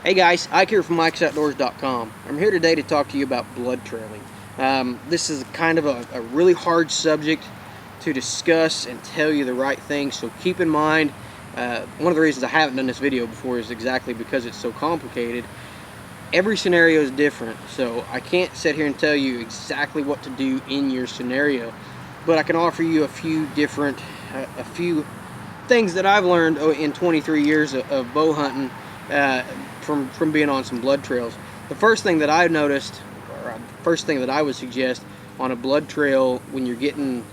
Hey guys, Ike here from Mike'sOutdoors.com. I'm here today to talk to you about blood trailing. This is kind of a really hard subject to discuss and tell you the right thing, so keep in mind, one of the reasons I haven't done this video before is exactly because it's so complicated. Every scenario is different, so I can't sit here and tell you exactly what to do in your scenario, but I can offer you a few things that I've learned in 23 years of bow hunting, from being on some blood trails. The first thing that I've noticed, or the first thing that I would suggest on a blood trail when you're getting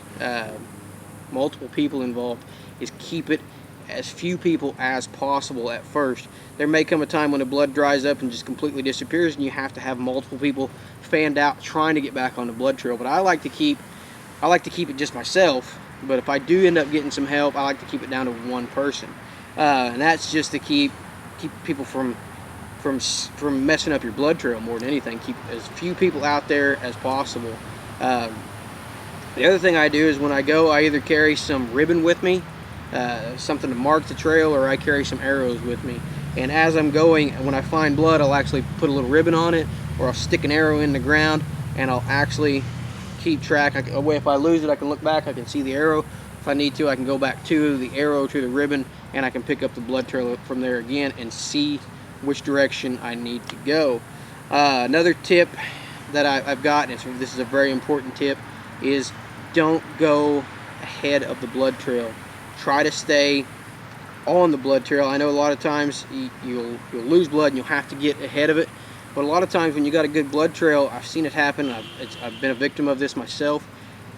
multiple people involved, is keep it as few people as possible at first. There may come a time when the blood dries up and just completely disappears and you have to have multiple people fanned out trying to get back on the blood trail. But I like to keep it just myself, but if I do end up getting some help, I like to keep it down to one person, and that's just to keep people from messing up your blood trail more than anything. Keep as few people out there as possible. The other thing I do is when I go, I either carry some ribbon with me, something to mark the trail, or I carry some arrows with me. And as I'm going, when I find blood, I'll actually put a little ribbon on it, or I'll stick an arrow in the ground, and I'll actually keep track. If I lose it, I can look back, I can see the arrow. If I need to, I can go back to the arrow, to the ribbon, and I can pick up the blood trail from there again and see which direction I need to go. Another tip that I've got, and this is a very important tip, is don't go ahead of the blood trail. Try to stay on the blood trail. I know a lot of times you'll lose blood and you'll have to get ahead of it, but a lot of times when you got a good blood trail, I've seen it happen. I've been a victim of this myself.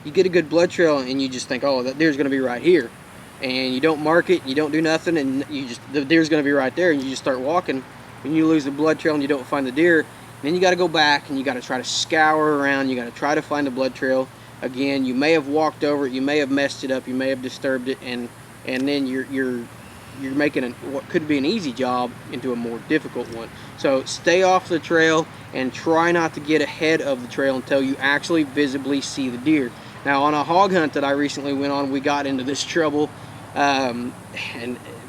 You get a good blood trail and you just think, oh, that deer's going to be right here, and you don't mark it, you don't do nothing, and the deer's going to be right there, and you just start walking. When you lose the blood trail and you don't find the deer, then you got to go back and you got to try to scour around. You got to try to find the blood trail again. You may have walked over it, you may have messed it up, you may have disturbed it, and then you're making what could be an easy job into a more difficult one. So stay off the trail and try not to get ahead of the trail until you actually visibly see the deer. Now, on a hog hunt that I recently went on, we got into this trouble, and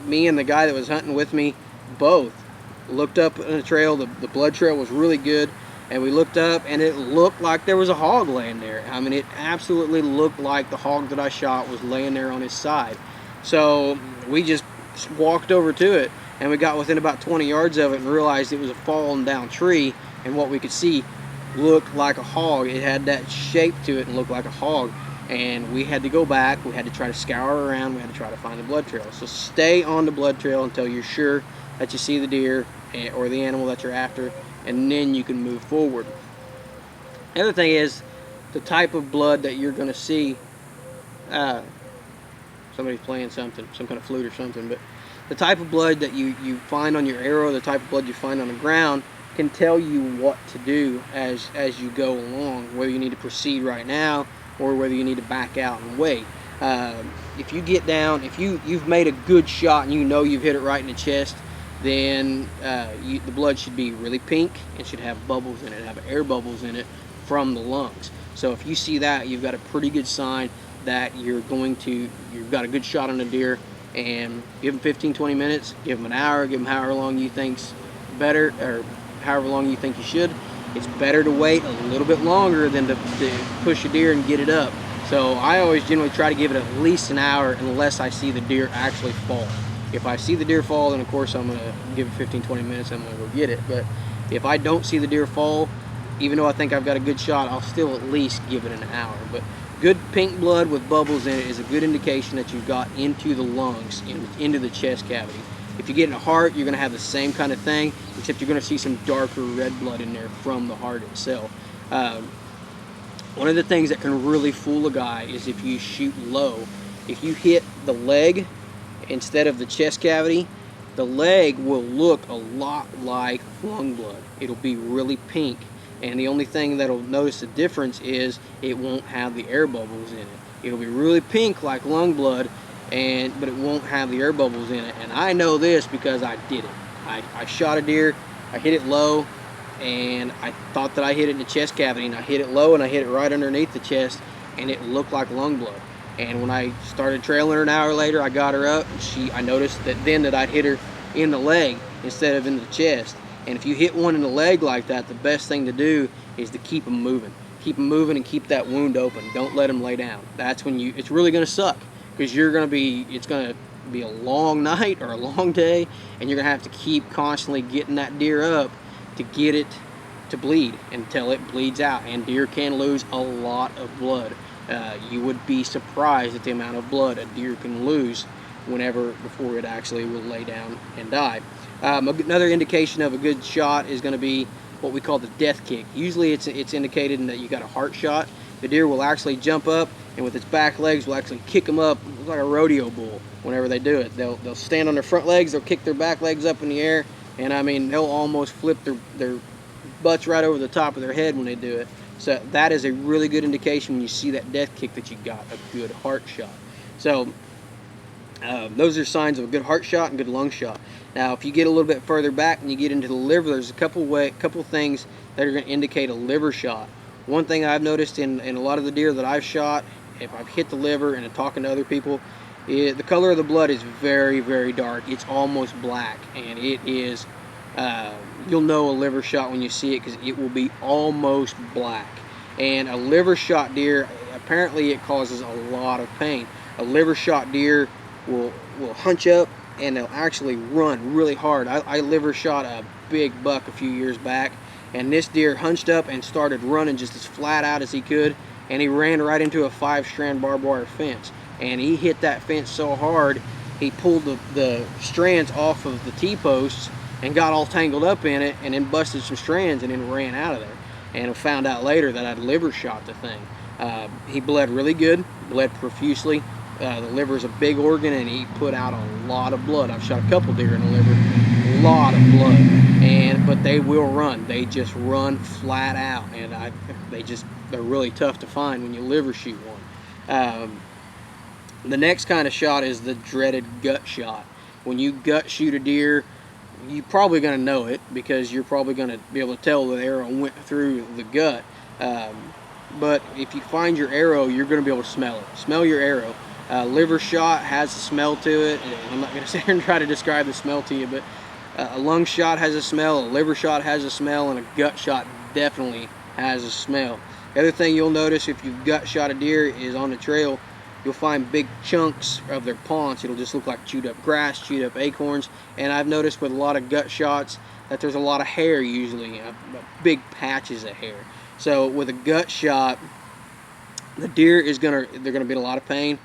me and the guy that was hunting with me both looked up on the trail. The blood trail was really good, and we looked up and it looked like there was a hog laying there. I mean, it absolutely looked like the hog that I shot was laying there on his side. So we just walked over to it, and we got within about 20 yards of it and realized it was a fallen down tree, and what we could see looked like a hog. It had that shape to it and looked like a hog, and we had to go back. We had to try to scour around. We had to try to find the blood trail. So stay on the blood trail until you're sure that you see the deer or the animal that you're after, and then you can move forward. The other thing is the type of blood that you're going to see. Somebody's playing something, some kind of flute or something, but the type of blood that you find on your arrow, the type of blood you find on the ground, can tell you what to do as you go along, whether you need to proceed right now or whether you need to back out and wait. If you get down, if you've made a good shot and you know you've hit it right in the chest, then the blood should be really pink and should have bubbles in it, have air bubbles in it from the lungs. So if you see that, you've got a pretty good sign that you've got a good shot on a deer. And give them 15-20 minutes, give them an hour, give them however long you think's better, or however long you think you should. It's better to wait a little bit longer than to push a deer and get it up. So I always generally try to give it at least an hour unless I see the deer actually fall. If I see the deer fall, then of course I'm going to give it 15-20 minutes and I'm going to go get it. But if I don't see the deer fall, even though I think I've got a good shot, I'll still at least give it an hour. But good pink blood with bubbles in it is a good indication that you've got into the lungs, into the chest cavity. If you get in the heart, you're going to have the same kind of thing, except you're going to see some darker red blood in there from the heart itself. One of the things that can really fool a guy is if you shoot low. If you hit the leg instead of the chest cavity, the leg will look a lot like lung blood. It'll be really pink. And the only thing that'll notice the difference is it won't have the air bubbles in it. It'll be really pink like lung blood, but it won't have the air bubbles in it. And I know this because I did it. I shot a deer, I hit it low, and I thought that I hit it in the chest cavity, and I hit it low and I hit it right underneath the chest, and it looked like lung blood. And when I started trailing her an hour later, I got her up, and I noticed that I'd hit her in the leg instead of in the chest. And if you hit one in the leg like that, the best thing to do is to keep them moving. Keep them moving and keep that wound open. Don't let them lay down. That's when it's really going to suck, because it's going to be a long night or a long day, and you're going to have to keep constantly getting that deer up to get it to bleed until it bleeds out. And deer can lose a lot of blood. You would be surprised at the amount of blood a deer can lose before it actually will lay down and die. Another indication of a good shot is going to be what we call the death kick. Usually it's indicated in that you got a heart shot. The deer will actually jump up, and with its back legs will actually kick them up. It's like a rodeo bull whenever they do it. They'll stand on their front legs, they'll kick their back legs up in the air, and I mean, they'll almost flip their butts right over the top of their head when they do it. So that is a really good indication when you see that death kick that you got a good heart shot. So those are signs of a good heart shot and good lung shot. Now, if you get a little bit further back and you get into the liver, there's a couple things that are going to indicate a liver shot. One thing I've noticed in a lot of the deer that I've shot, if I've hit the liver and I'm talking to other people, the color of the blood is very, very dark. It's almost black, and it is, you'll know a liver shot when you see it, because it will be almost black. And a liver shot deer, apparently it causes a lot of pain. A liver shot deer will hunch up, and they'll actually run really hard. I liver shot a big buck a few years back, and this deer hunched up and started running just as flat out as he could, and he ran right into a 5-strand barbed wire fence. And he hit that fence so hard, he pulled the strands off of the T-posts and got all tangled up in it, and then busted some strands and then ran out of there. And found out later that I'd liver shot the thing. He bled really good, bled profusely. The liver is a big organ, and he put out a lot of blood. I've shot a couple deer in the liver, a lot of blood, but they will run. They just run flat out, and they're really tough to find when you liver shoot one. The next kind of shot is the dreaded gut shot. When you gut shoot a deer, you're probably going to know it, because you're probably going to be able to tell the arrow went through the gut. But if you find your arrow, you're going to be able to smell it. Smell your arrow. Liver shot has a smell to it. I'm not going to sit here and try to describe the smell to you, but a lung shot has a smell, a liver shot has a smell, and a gut shot definitely has a smell. The other thing you'll notice if you gut shot a deer is on the trail, you'll find big chunks of their paunch. It'll just look like chewed up grass, chewed up acorns. And I've noticed with a lot of gut shots that there's a lot of hair usually, big patches of hair. So with a gut shot, the deer they're gonna be in a lot of pain,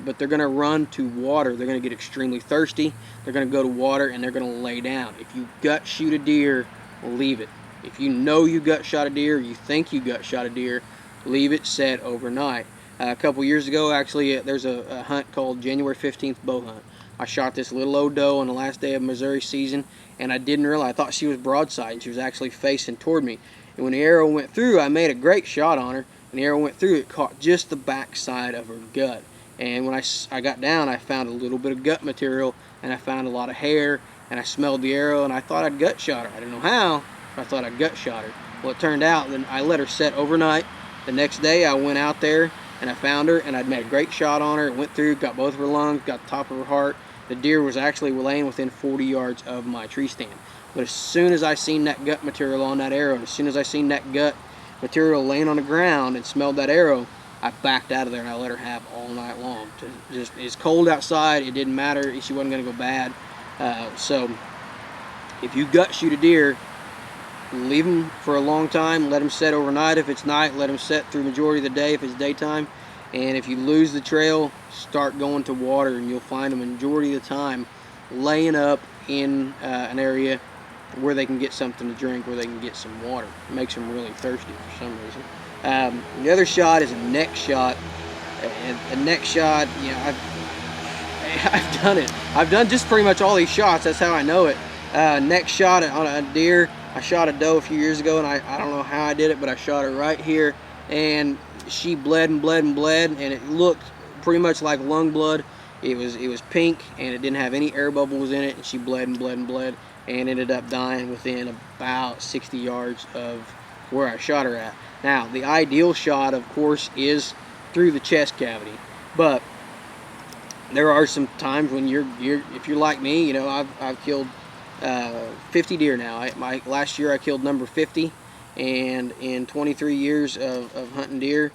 but they're gonna run to water. They're gonna get extremely thirsty. They're gonna go to water, and they're gonna lay down. If you gut shoot a deer, leave it. If you know you gut shot a deer, you think you gut shot a deer, leave it set overnight. A couple years ago, actually, there's a hunt called January 15th bow hunt. I shot this little old doe on the last day of Missouri season, and I didn't realize, I thought she was broadside, and she was actually facing toward me. And when the arrow went through, I made a great shot on her, and the arrow went through, it caught just the back side of her gut. And when I got down, I found a little bit of gut material, and I found a lot of hair, and I smelled the arrow, and I thought I'd gut shot her. I didn't know how, but I thought I'd gut shot her. Well, it turned out, then I let her set overnight. The next day, I went out there, and I found her, and I'd made a great shot on her. It went through, got both of her lungs, got the top of her heart. The deer was actually laying within 40 yards of my tree stand. But as soon as I seen that gut material on that arrow, and as soon as I seen that gut material laying on the ground and smelled that arrow, I backed out of there, and I let her have all night long. It's cold outside, it didn't matter, she wasn't going to go bad. So if you gut shoot a deer, leave them for a long time, let them set overnight. If it's night, let them set through the majority of the day if it's daytime. And if you lose the trail, start going to water, and you'll find them majority of the time laying up in an area where they can get something to drink, where they can get some water. It makes them really thirsty for some reason. The other shot is a neck shot. A neck shot, you know, I've done it. I've done just pretty much all these shots. That's how I know it. Neck shot on a deer. I shot a doe a few years ago, and I don't know how I did it, but I shot her right here, and she bled and bled and bled, and it looked pretty much like lung blood. It was pink, and it didn't have any air bubbles in it, and she bled and bled and bled, and ended up dying within about 60 yards of where I shot her at. Now, the ideal shot, of course, is through the chest cavity, but there are some times when if you're like me, you know, I've killed 50 deer now. Last year I killed number 50, and in 23 years of hunting deer,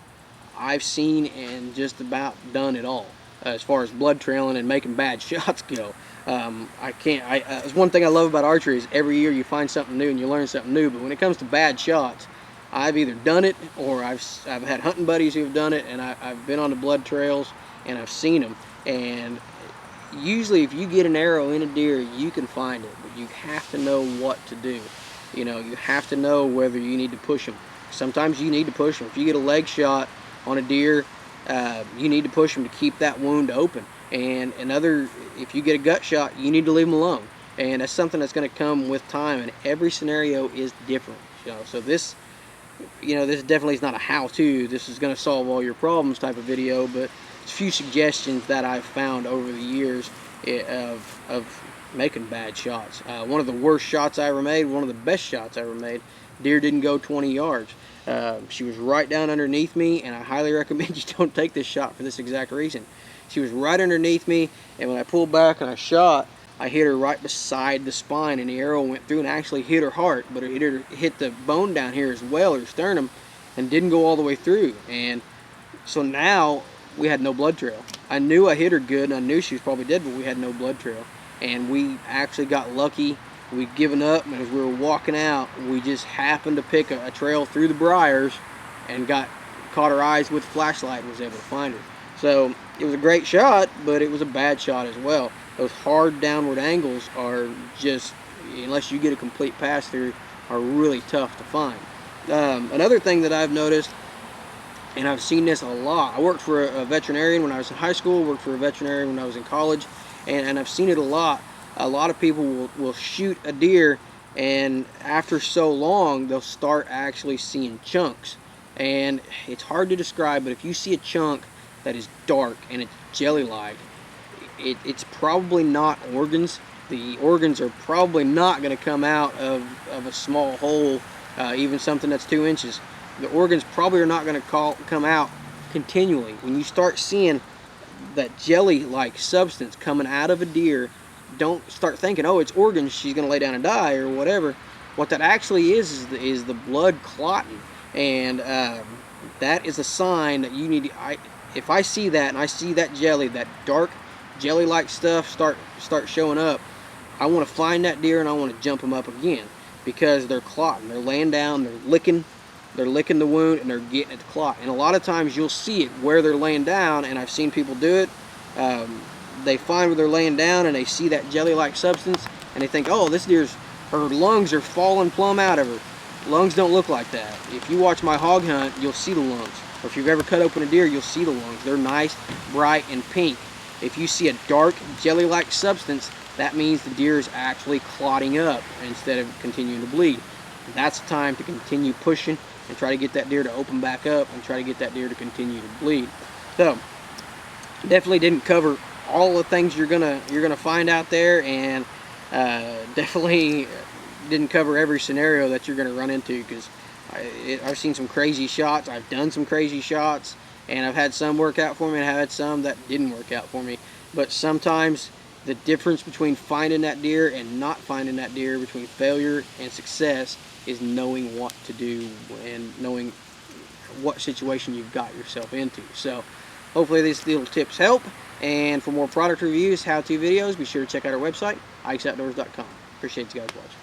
I've seen and just about done it all as far as blood trailing and making bad shots go. It's one thing I love about archery is every year you find something new and you learn something new. But when it comes to bad shots, I've either done it or I've had hunting buddies who've done it, and I've been on the blood trails and I've seen them. And usually, if you get an arrow in a deer, you can find it, but you have to know what to do. You have to know whether you need to push them. Sometimes you need to push them. If you get a leg shot on a deer, you need to push them to keep that wound open. And if you get a gut shot, you need to leave them alone. And that's something that's going to come with time, and every scenario is different. So this definitely is not a how-to. This is going to solve all your problems type of video, but it's a few suggestions that I've found over the years of making bad shots. One of the worst shots I ever made, one of the best shots I ever made, deer didn't go 20 yards. She was right down underneath me, and I highly recommend you don't take this shot for this exact reason. She was right underneath me, and when I pulled back and I shot, I hit her right beside the spine, and the arrow went through and actually hit her heart, but it hit the bone down here as well, her sternum, and didn't go all the way through. And so now we had no blood trail. I knew I hit her good, and I knew she was probably dead, but we had no blood trail. And we actually got lucky. We'd given up, and as we were walking out, we just happened to pick a trail through the briars and caught her eyes with a flashlight and was able to find her. So it was a great shot, but it was a bad shot as well. Those hard downward angles are just, unless you get a complete pass through, are really tough to find. Another thing that I've noticed, and I've seen this a lot, I worked for a veterinarian when I was in high school, worked for a veterinarian when I was in college, and I've seen it a lot. A lot of people will shoot a deer, and after so long, they'll start actually seeing chunks. And it's hard to describe, but if you see a chunk that is dark and it's jelly-like, it's probably not organs. The organs are probably not going to come out of a small hole, even something that's 2 inches. The organs probably are not going to come out continually. When you start seeing that jelly-like substance coming out of a deer, don't start thinking, oh, it's organs, she's going to lay down and die or whatever. What that actually is the blood clotting. And that is a sign that you need to, if I see that and I see that jelly, that dark jelly-like stuff start showing up, I want to find that deer and I want to jump them up again, because they're clotting. They're laying down, they're licking the wound, and they're getting it to clot. And a lot of times you'll see it where they're laying down, and I've seen people do it. They find where they're laying down and they see that jelly-like substance, and they think, oh, her lungs are falling plumb out of her. Lungs don't look like that. If you watch my hog hunt, you'll see the lungs. Or if you've ever cut open a deer, you'll see the lungs. They're nice, bright, and pink. If you see a dark, jelly-like substance, that means the deer is actually clotting up instead of continuing to bleed. That's the time to continue pushing and try to get that deer to open back up and try to get that deer to continue to bleed. So, definitely didn't cover all the things you're gonna find out there, and definitely didn't cover every scenario that you're gonna run into, because I've seen some crazy shots, I've done some crazy shots, and I've had some work out for me, and I've had some that didn't work out for me. But sometimes the difference between finding that deer and not finding that deer, between failure and success, is knowing what to do and knowing what situation you've got yourself into. So hopefully these little tips help, and for more product reviews, how-to videos, be sure to check out our website, ikesoutdoors.com. Appreciate you guys watching.